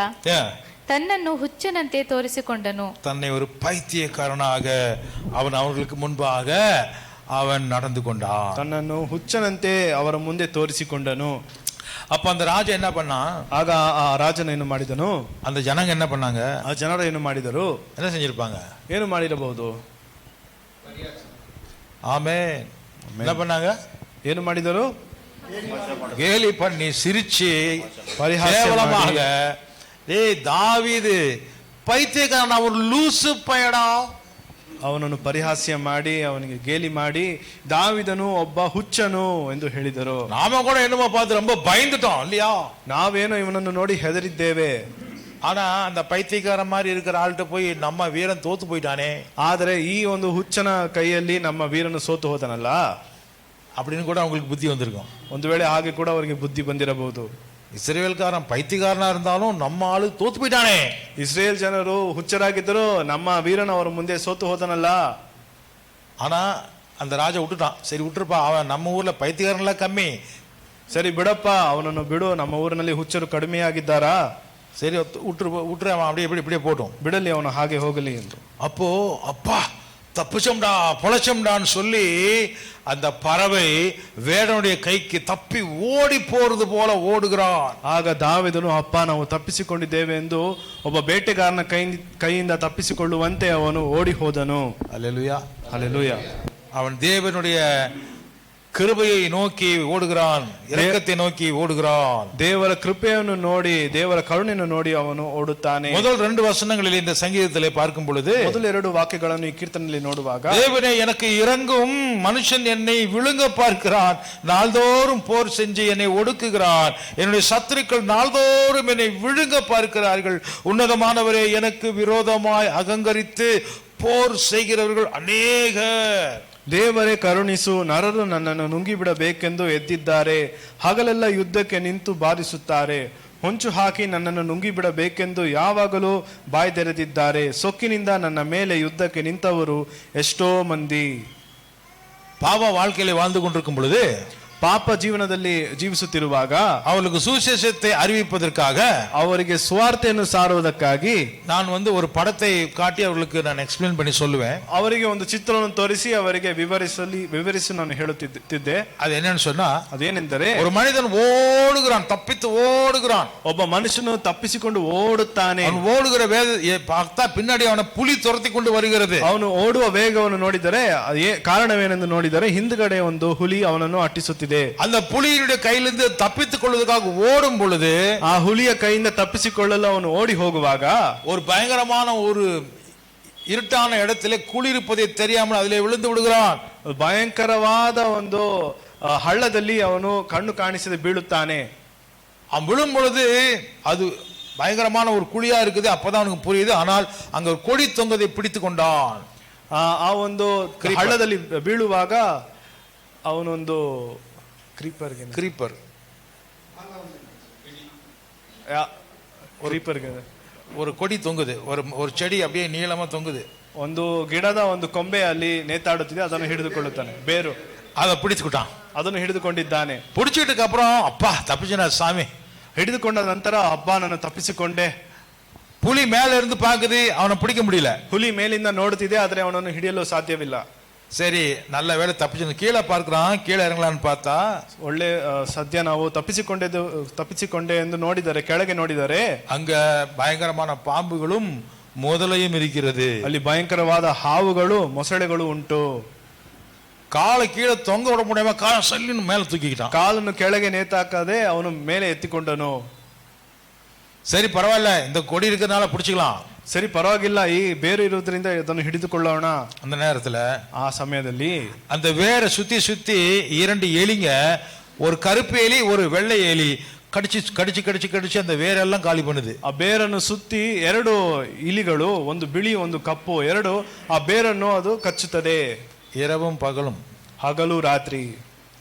ತನ್ನನ್ನು ಹುಚ್ಚನಂತೆ ತೋರಿಸಿಕೊಂಡನು. தன்னை ஒரு பைத்தியக்காரனாக அவன் அவர்களுக்கு முன்பாக அவன் நடந்து கொண்டான். ತನ್ನನ್ನು ಹುಚ್ಚನಂತೆ ಅವರ ಮುಂದೆ ತೋರಿಸಿಕೊಂಡನು. அப்ப அந்த ராஜா என்ன பண்ணா? ಆಗ ಆ ರಾಜನ ಏನು ಮಾಡಿದನು? அந்த ஜனங்க என்ன பண்ணாங்க? ಆ ಜನರು ಏನು ಮಾಡಿದರು? என்ன செஞ்சிருப்பாங்க? ಏನು ಮಾಡಿರಬಹುದು? ஆமென். என்ன பண்ணாங்க? ಏನು ಮಾಡಿದರು? கேலி பண்ணி சிரிச்சு ಪರಿಹಾಸ್ಯವಾಗಿ, டேய் தாவீது பைத்தியக்காரன், ஒரு லூசு பயடா, ಅವನನ್ನು ಪರಿಹಾಸ್ಯ ಮಾಡಿ ಅವನಿಗೆ ಗೇಲಿ ಮಾಡಿ ದಾವಿದನು ಒಬ್ಬ ಹುಚ್ಚನು ಎಂದು ಹೇಳಿದರು. நாம கூட என்னமோ பார்த்து ரொம்ப பயந்துட்டோம் இல்லையா? ನಾವೇನೋ ಇವನನ್ನು ನೋಡಿ ಹೆದರಿದ್ದೇವೆ. ஆனா அந்த பைத்தியக்கார மாதிரி இருக்கிற ஆள்கிட்ட போய் நம்ம வீரன் தோத்து போயிட்டானே, ಆದರೆ ಈ ಒಂದು ಹುಚ್ಚನ ಕೈಯಲ್ಲಿ ನಮ್ಮ ವೀರನು ಸೋತು ಹೋದನಲ್ಲ அப்படின்னு கூட அவங்களுக்கு புத்தி வந்திருக்கும். ಒಂದು ವೇಳೆ ಹಾಗೆ ಕೂಡ ಅವರಿಗೆ ಬುದ್ಧಿ ಬಂದಿರಬಹುದು. இஸ்ரவேல்காரன் பைத்தியக்காரனா இருந்தாலும் நம்ம ஆளு தோத்து போயிட்டானே. ಇಸ್ರೇಲ್ ಜನರು ಹುಚ್ಚರಾಗಿದ್ದರು, ನಮ್ಮ ವೀರನ ಅವರ ಮುಂದೆ ಸೋತು ಹೋದನಲ್ಲ. ஆனா அந்த ராஜா விட்டுட்டான். சரி விட்டுருப்பா, அவன் நம்ம ஊர்ல பைத்தியக்காரன்லாம் கம்மி, ಸರಿ ಬಿಡಪ್ಪ, ಅವನನ್ನು ಬಿಡು, ನಮ್ಮ ಊರಿನಲ್ಲಿ ಹುಚ್ಚರು ಕಡಿಮೆಯಾಗಿದ್ದಾರಾ, சரி விட்டுரு, அவன் அப்படியே இப்படியே போட்டும், ಬಿಡಲಿ, ಅವನು ಹಾಗೆ ಹೋಗಲಿ ಎಂದು. அப்போ அப்பா தப்பிச்சோம்டா பொழைச்சோம்டான்னு சொல்லி அந்த பறவை வேடனுடைய கைக்கு தப்பி ஓடி போறது போல ಓಡುகிறான். ಆಗ ದಾವಿದನು, ಅಪ್ಪ ನಾವು ತಪ್ಪಿಸಿಕೊಂಡಿದ್ದೇವೆ ಎಂದು ಒಬ್ಬ ಬೇಟೆಗಾರನ ಕೈಯಿಂದ ತಪ್ಪಿಸಿಕೊಳ್ಳುವಂತೆ ಅವನು ಓಡಿ ಹೋದನು. அல்லேலூயா, ಹಲ್ಲೆಲೂಯಾ. அவன் தேவனுடைய கிருபையை நோக்கி ಓಡುகிறான், இரக்கத்தை நோக்கி ஓடுகிறான். ದೇವರ ಕೃಪೆಯನ್ನು ನೋಡಿ, ದೇವರ ಕರುಣೆಯನ್ನು ನೋಡಿ ಅವನು ಓಡುತ್ತಾನೆ. முதல் 2 வசனங்களில் இந்த சங்கீதத்திலே பார்க்கும் பொழுது, ಮೊದಲ 2 ವಾಕ್ಯಗಳನ್ನು ಈ ಕೀರ್ತನೆಯಲ್ಲಿ ನೋಡುವಾಗ, தேவனே எனக்கு இரங்கும், மனுஷன் என்னை விழுங்க பார்க்கிறான், நாள்தோறும் போர் செஞ்சு என்னை ஒடுக்குகிறான், என்னுடைய சத்துருக்கள் நாள்தோறும் என்னை விழுங்க பார்க்கிறார்கள், உன்னதமானவரே எனக்கு விரோதமாய் அகங்கரித்து போர் செய்கிறவர்கள் அநேகர். ದೇವರೇ ಕರುಣಿಸು, ನರರು ನನ್ನನ್ನು ನುಂಗಿಬಿಡಬೇಕೆಂದು ಎದ್ದಿದ್ದಾರೆ, ಹಗಲೆಲ್ಲ ಯುದ್ಧಕ್ಕೆ ನಿಂತು ಬಾರಿಸುತ್ತಾರೆ, ಹೊಂಚು ಹಾಕಿ ನನ್ನನ್ನು ನುಂಗಿಬಿಡಬೇಕೆಂದು ಯಾವಾಗಲೂ ಬಾಯ್ದೆರೆದಿದ್ದಾರೆ, ಸೊಕ್ಕಿನಿಂದ ನನ್ನ ಮೇಲೆ ಯುದ್ಧಕ್ಕೆ ನಿಂತವರು ಎಷ್ಟೋ ಮಂದಿ. பாவ வாழ்க்கையில வாழ்ந்து கொண்டிருக்கும் பொழுது, ಪಾಪ ಜೀವನದಲ್ಲಿ ಜೀವಿಸುತ್ತಿರುವಾಗ அவர்களுக்கு சுவிசேஷத்தை அறிவிப்பதற்காக, ಅವರಿಗೆ ಸುವಾರ್ತೆಯನ್ನು ಸಾರುವುದಕ್ಕಾಗಿ நான் ஒரு படத்தை காட்டி அவர்களுக்கு நான் எக்ஸ்பிளைன் பண்ணி சொல்லுவேன். ಅವರಿಗೆ ಒಂದು ಚಿತ್ರವನ್ನು ತೋರಿಸಿ ಅವರಿಗೆ ವಿವರಿಸಿ ನಾನು ಹೇಳುತ್ತಿದ್ದೆ. அது என்னன்னு சொன்னா, ಅದೇನೆಂದರೆ, ஒரு மனிதன் ஓடுகிறான், தப்பித்து ஓடுகிறான், ಒಬ್ಬ ಮನುಷ್ಯನು ತಪ್ಪಿಸಿಕೊಂಡು ಓಡುತ್ತಾನೆ. அவன் ஓடுகிற பார்த்தா பின்னாடி அவனை புலி துரத்தி கொண்டு வருகிறது. ಅವನು ಓಡುವ ವೇಗವನ್ನು ನೋಡಿದರೆ ಕಾರಣವೇನೆಂದು ನೋಡಿದರೆ ಹಿಂದ್ಗಡೆ ಒಂದು ಹುಲಿ ಅವನನ್ನು ಅಟ್ಟಿಸುತ್ತಿದೆ. அந்த புலியினுடைய கையிலிருந்து தப்பித்துக் கொள்வதற்காக ஓடும் பொழுது, ಆ ಹುಲಿಯ ಕೈಯಿಂದ ತಪ್ಪಿಸಿಕೊಳ್ಳಲು ಅವನು ಓಡಿ ಹೋಗುವಾಗ ஒரு பயங்கரமான ஒரு இருட்டான இடத்திலே குளிர்ப்பதை தெரியாமல் அதிலே விழுந்து விடுகிறான். ಭಯಂಕರವಾದ ಒಂದು ಹಳ್ಳದಲ್ಲಿ ಅವನು ಕಣ್ಣು ಕಾಣಿಸದೆ ಬೀಳುತ್ತಾನೆ. அவன் விழும் பொழுது அது பயங்கரமான ஒரு குழியா இருக்குது. அப்பதான் அவனுக்கு புரியுது. ஆனால் அங்க ஒரு கொடி தொங்கதை பிடித்து கொண்டான். ಆ ಒಂದು ಹಳ್ಳದಲ್ಲಿ ಬೀಳುವಾಗ ಅವನೊಂದು ಕ್ರೀಪರ್ ஒரு கொடி தொங்குது, ஒரு செடி அப்படியே நீளமா தொங்குது. ಒಂದು ಗಿಡದ ಒಂದು ಕೊಂಬೆ ಅಲ್ಲಿ ನೇತಾಡುತ್ತಿದೆ, ಅದನ್ನು ಹಿಡಿದುಕೊಳ್ಳುತ್ತಾನೆ, ಬೇರು. அதை பிடிச்சுக்கிட்டான். ಅದನ್ನು ಹಿಡಿದುಕೊಂಡಿದ್ದಾನೆ. பிடிச்சிட்டுக்கு அப்புறம் அப்பா தப்பிச்சனா சாமி, ಹಿಡಿದುಕೊಂಡ ನಂತರ ಹಬ್ಬ ನಾನು ತಪ್ಪಿಸಿಕೊಂಡೆ. புலி மேல இருந்து பாக்குது, அவனை பிடிக்க முடியல. ಹುಲಿ ಮೇಲಿಂದ ನೋಡುತ್ತಿದೆ, ಆದರೆ ಅವನನ್ನು ಹಿಡಿಯಲು ಸಾಧ್ಯವಿಲ್ಲ. சரி நல்ல வேலை தப்பிச்சு கீழே பார்க்கிறான், கீழே இறங்கலான்னு பார்த்தா ಒಳ್ಳೆ ಸದ್ಯ ನಾವು ತಪ್ಪಿಸಿಕೊಂಡೆ ಎಂದು ನೋಡಿದರೆ, ಕೆಳಗೆ ನೋಡಿದರೆ அங்க பயங்கரமான பாம்புகளும் முதலையும் இருக்கிறது. ಅಲ್ಲಿ ಭಯಂಕರವಾದ ಹಾವುಗಳು ಮೊಸಳೆಗಳು ಉಂಟು. காலை கீழே தொங்க விட முடியாம காலை சல்லின்னு மேல தூக்கிக்கிட்டான். ಕಾಲನ್ನು ಕೆಳಗೆ ನೇತಾಕದೆ ಅವನು ಮೇಲೆ ಎತ್ತಿಕೊಂಡನು. சரி பரவாயில்ல, இந்த கொடி இருக்கிறதுனால பிடிச்சிக்கலாம். ಸರಿ ಪರವಾಗಿಲ್ಲ, ಈ ಬೇರು ಇರುವುದರಿಂದ ಇದನ್ನು ಹಿಡಿದುಕೊಳ್ಳೋಣ. அந்த நேரத்துல ಆ ಸಮಯದಲ್ಲಿ அந்த வேரை சுத்தி சுத்தி 2 எலிங்க, ஒரு கருப்பு எலி ஒரு வெள்ளை எலி கடிச்சு கடிச்சு கடிச்சு கடிச்சு அந்த வேரெல்லாம் காலி பண்ணுது. ಆ ಬೇರನ್ನು ಸುತ್ತಿ 2 ಇಲಿಗಳು, ಒಂದು ಬಿಳಿ ಒಂದು ಕಪ್ಪು, 2 ಆ ಬೇರನ್ನು ಅದು ಕಚ್ಚುತ್ತದೆ. இரவும் பகலும், ಹಗಲು ರಾತ್ರಿ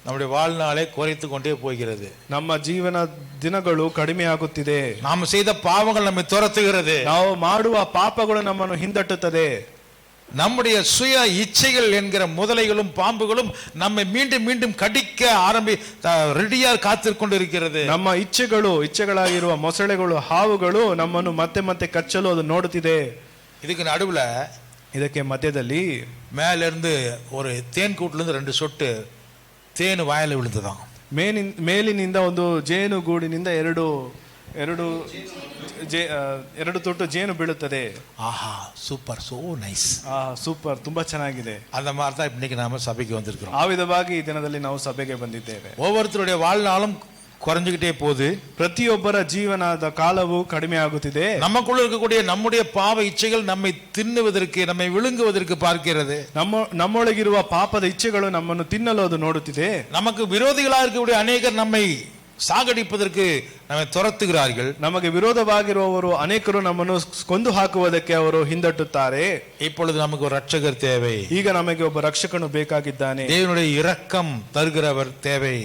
நம்முடைய வாழ்நாளை குறைத்து கொண்டே போகிறது. ನಮ್ಮ ಜೀವನ ದಿನಗಳು ಕಡಿಮೆ ಆಗುತ್ತಿದೆ. நாம் செய்த பாவங்கள் நம்மை துரத்துகிறது. ನಾವು ಮಾಡುವ ಪಾಪಗಳು ನಮ್ಮನ್ನು ಹಿಂದಟ್ಟುತ್ತದೆ. நம்முடைய சுய இச்சைகள் என்கிற முதலைகளும் பாம்புகளும் நம்மை மீண்டும் மீண்டும் கடிக்க ரெடியா காத்திருக்கொண்டு இருக்கிறது. ನಮ್ಮ ಇಚ್ಛೆಗಳಾಗಿರುವ ಮೊಸಳೆಗಳು, ಹಾವುಗಳು ನಮ್ಮನ್ನು ಮತ್ತೆ ಮತ್ತೆ ಕಚ್ಚಲು ಅದು ನೋಡುತ್ತಿದೆ. இதுக்கு நடுவுல, ಇದಕ್ಕೆ ಮಧ್ಯದಲ್ಲಿ மேல இருந்து ஒரு தேன் கூட்டுல இருந்து 2 சொட்டு தேன் வாயில விழுந்துதான். ಮೇಲಿನಿಂದ ಒಂದು ಜೇನು ಗೂಡಿನಿಂದ ಎರಡು ತೊಟ್ಟು ಜೇನು ಬೀಳುತ್ತದೆ. ஆஹா சூப்பர், சோ நைஸ். ಸೂಪರ್, ತುಂಬಾ ಚೆನ್ನಾಗಿದೆ. அந்த மாதிரி தான் இன்னைக்கு நாம சபைக்கு வந்திருக்கிறோம். ಆ ವಿಧವಾಗಿ ಈ ದಿನದಲ್ಲಿ ನಾವು ಸಭೆಗೆ ಬಂದಿದ್ದೇವೆ. ஒவ்வொருத்தருடைய வாழ்நாளும் குறைஞ்சுக்கிட்டே போகுது. ಪ್ರತಿಯೊಬ್ಬರ ಜೀವನದ ಕಾಲವು ಕಡಿಮೆ ಆಗುತ್ತಿದೆ. நமக்குள்ள இருக்கக்கூடிய நம்முடைய பாவ இச்சைகள் நம்மை தின்னுவதற்கு, நம்மை விழுங்குவதற்கு பார்க்கிறது. ನಮ್ಮೊಳಗಿರುವ ಪಾಪದ ಇಚ್ಛೆಗಳು ನಮ್ಮನ್ನು ತಿನ್ನಲು ಅದು ನೋಡುತ್ತಿದೆ. நமக்கு விரோதிகளா இருக்கக்கூடிய அநேகர் நம்மை சாகடிப்பதற்கு நம்மை துரத்துகிறார்கள். ನಮಗೆ ವಿರೋಧವಾಗಿರುವವರು ಅನೇಕರು ನಮ್ಮನ್ನು ಕೊಂದು ಹಾಕುವುದಕ್ಕೆ ಅವರು ಹಿಂದಟ್ಟುತ್ತಾರೆ. இப்பொழுது நமக்கு ஒரு ரட்சகர் தேவை. ಈಗ ನಮಗೆ ಒಬ್ಬ ರಕ್ಷಕನು ಬೇಕಾಗಿದ್ದಾನೆ. தேவனுடைய இரக்கம் தருகிறவர் தேவை.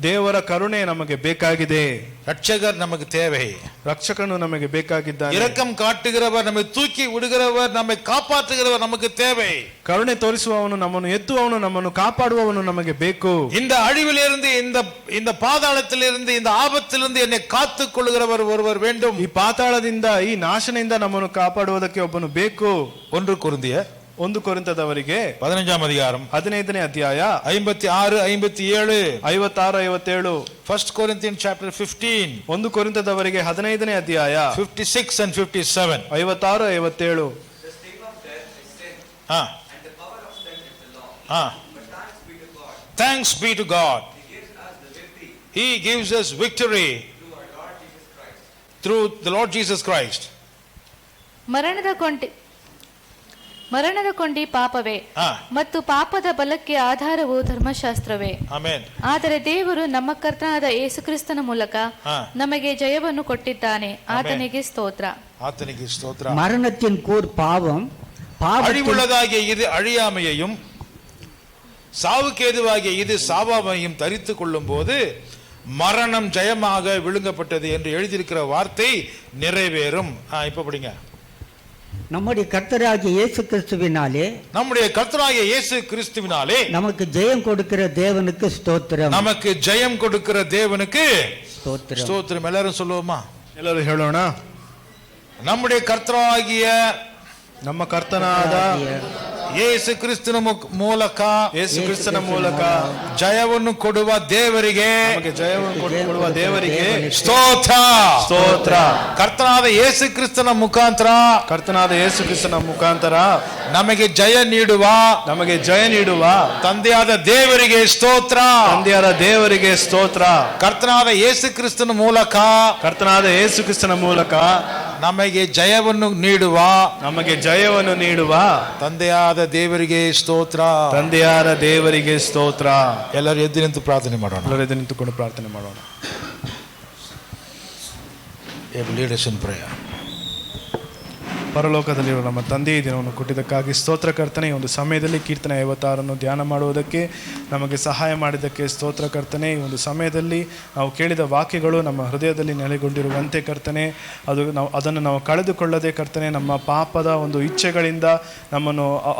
ದೇವರ ಕರುಣೆ ನಮಗೆ ಬೇಕಾಗಿದೆ. ரட்சகர் நமக்கு தேவை. ರಕ್ಷಕನು ನಮಗೆ ಬೇಕಾಗಿದ್ದಾನೆ. இரக்கம் காட்டுகிறவர், நம்மை தூக்கி விடுகிறவர், நம்மை காப்பாற்றுகிறவர் நமக்கு தேவை. ಕರುಣೆ ತೋರಿಸುವವನು, ನಮ್ಮನ್ನು ಎತ್ತುವವನು, ನಮ್ಮನ್ನು ಕಾಪಾಡುವವನು ನಮಗೆ ಬೇಕು. இந்த அழிவிலிருந்து, இந்த பாதாளத்திலிருந்து, இந்த ஆபத்திலிருந்து என்னை காத்துக் கொள்ளுகிறவர் ஒருவர் வேண்டும். ಈ ಪಾತಾಳದಿಂದ, ಈ ನಾಶನದಿಂದ ನಮ್ಮನ್ನು ಕಾಪಾಡುವುದಕ್ಕೆ ಒಬ್ಬನು ಬೇಕು. 1 ಕೊರಿಂಥಿಯர் 1 ಕೊರಿಂಥದವರಿಗೆ 15ನೇ அதிகாரம் 15ನೇ ಅಧ್ಯಾಯ 56 57 56 57. 1 Corinthians chapter 15 1 ಕೊರಿಂಥದವರಿಗೆ 15ನೇ ಅಧ್ಯಾಯ 56 and 57. 56 57. Thanks be to God. He gives us victory through the Lord Jesus Christ. ಮರಣದ ಕೊಂಡಿ ಪಾಪವೇ ಮತ್ತು ಪಾಪದ ಬಲಕ್ಕೆ ಆಧಾರವು ಧರ್ಮಶಾಸ್ತ್ರವೇ. ಆಮೆನ್. ಆದರೆ ದೇವರು ನಮ್ಮ ಕರ್ತನಾದ ಯೇಸುಕ್ರಿಸ್ತನ ಮೂಲಕ ನಮಗೆ ಜಯವನ್ನು ಕೊಟ್ಟಿದ್ದಾನೆ. ಆತನಿಗೆ ಸ್ತೋತ್ರ. ஆத்தனிக்கு ஸ்தோத்திர. மரணத்தின் கூர் பாவம், அழிவுள்ளதாகிய இது அழியாமையையும் சாவுக்கேதுவாகிய இது சாவாமையும் தரித்துக் கொள்ளும் போது மரணம் ஜெயமாக விழுங்கப்பட்டது என்று எழுதியிருக்கிற வார்த்தை நிறைவேறும். இப்ப படிங்க. நம்முடைய கர்த்தராகிய இயேசு கிறிஸ்துவினாலே, நம்முடைய கர்த்தராகிய இயேசு கிறிஸ்துவினாலே நமக்கு ஜெயம் கொடுக்கிற தேவனுக்கு ஸ்தோத்திரம். நமக்கு ஜெயம் கொடுக்கிற தேவனுக்கு ஸ்தோத்திரம். ஸ்தோத்திரம். எல்லாரும் சொல்லுவோமா? ಎಲ್ಲರೂ ಹೇಳೋಣ. நம்முடைய கர்த்தராகிய, ನಮ್ಮ ಕರ್ತನಾದ ಯೇಸು ಕ್ರಿಸ್ತನ ಮೂಲಕ, ಯೇಸು ಕ್ರಿಸ್ತನ ಮೂಲಕ ಜಯವನ್ನು ಕೊಡುವ ದೇವರಿಗೆ, ನಮಗೆ ಜಯವನ್ನು ಕೊಡುವ ದೇವರಿಗೆ ಸ್ತೋತ್ರ. ಸ್ತೋತ್ರ. ಕರ್ತನಾದ ಯೇಸು ಕ್ರಿಸ್ತನ ಮುಖಾಂತರ, ಕರ್ತನಾದ ಯೇಸು ಕ್ರಿಸ್ತನ ಮುಖಾಂತರ ನಮಗೆ ಜಯ ನೀಡುವ ತಂದೆಯಾದ ದೇವರಿಗೆ ಸ್ತೋತ್ರ. ತಂದೆಯಾದ ದೇವರಿಗೆ ಸ್ತೋತ್ರ. ಕರ್ತನಾದ ಯೇಸು ಕ್ರಿಸ್ತನ ಮೂಲಕ, ನಮಗೆ ಜಯವನ್ನು ನೀಡುವ ತಂದೆಯಾದ ದೇವರಿಗೆ ಸ್ತೋತ್ರ. ಎಲ್ಲರೂ ಎದ್ದು ನಿಂತು ಪ್ರಾರ್ಥನೆ ಮಾಡೋಣ. ನಿಂತುಕೊಂಡು ಪ್ರಾರ್ಥನೆ ಮಾಡೋಣ. Lead us in prayer. ಪರಲೋಕದಲ್ಲಿರುವ ನಮ್ಮ ತಂದೆ ಈ ದಿನವನ್ನು ಕೊಟ್ಟಿದ್ದಕ್ಕಾಗಿ ಸ್ತೋತ್ರ ಕರ್ತನೆ. ಈ ಒಂದು ಸಮಯದಲ್ಲಿ ಕೀರ್ತನೆ 56 ಧ್ಯಾನ ಮಾಡುವುದಕ್ಕೆ ನಮಗೆ ಸಹಾಯ ಮಾಡಿದ್ದಕ್ಕೆ ಸ್ತೋತ್ರ ಕರ್ತನೆ. ಈ ಒಂದು ಸಮಯದಲ್ಲಿ ನಾವು ಕೇಳಿದ ವಾಕ್ಯಗಳು ನಮ್ಮ ಹೃದಯದಲ್ಲಿ ನೆಲೆಗೊಂಡಿರುವಂತೆ ಕರ್ತನೆ, ಅದನ್ನು ನಾವು ಕಳೆದುಕೊಳ್ಳದೆ ಕರ್ತನೆ, ನಮ್ಮ ಪಾಪದ ಒಂದು ಇಚ್ಛೆಗಳಿಂದ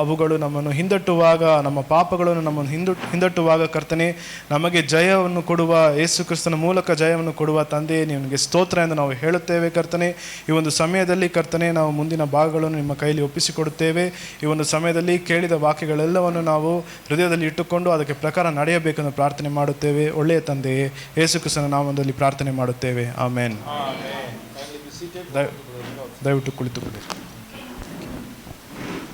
ಅವುಗಳು ನಮ್ಮನ್ನು ಹಿಂದಟ್ಟುವಾಗ, ನಮ್ಮ ಪಾಪಗಳನ್ನು ನಮ್ಮನ್ನು ಹಿಂದಟ್ಟುವಾಗ ಕರ್ತನೆ, ನಮಗೆ ಜಯವನ್ನು ಕೊಡುವ ಯೇಸು ಕ್ರಿಸ್ತನ ಮೂಲಕ ಜಯವನ್ನು ಕೊಡುವ ತಂದೆ ನಿಮಗೆ ಸ್ತೋತ್ರ ಎಂದು ನಾವು ಹೇಳುತ್ತೇವೆ ಕರ್ತನೆ. ಈ ಒಂದು ಸಮಯದಲ್ಲಿ ಕರ್ತನೆ ನಾವು ಮುಂದಿನ ಭಾಗಗಳನ್ನು ನಿಮ್ಮ ಕೈಯಲ್ಲಿ ಒಪ್ಪಿಸಿಕೊಡುತ್ತೇವೆ. ಈ ಒಂದು ಸಮಯದಲ್ಲಿ ಕೇಳಿದ ವಾಕ್ಯಗಳೆಲ್ಲವನ್ನು ನಾವು ಹೃದಯದಲ್ಲಿ ಇಟ್ಟುಕೊಂಡು ಅದಕ್ಕೆ ಪ್ರಕಾರ ನಡೆಯಬೇಕೆಂದು ಪ್ರಾರ್ಥನೆ ಮಾಡುತ್ತೇವೆ. ಒಳ್ಳೆಯ ತಂದೆಯೇ, ಯೇಸು ಕ್ರಿಸ್ತನ ನಾಮದಲ್ಲಿ ಪ್ರಾರ್ಥನೆ ಮಾಡುತ್ತೇವೆ. ಆಮೇನ್. ದಯವಿಟ್ಟು ಕುಳಿತುಕೊಳ್ಳಿ.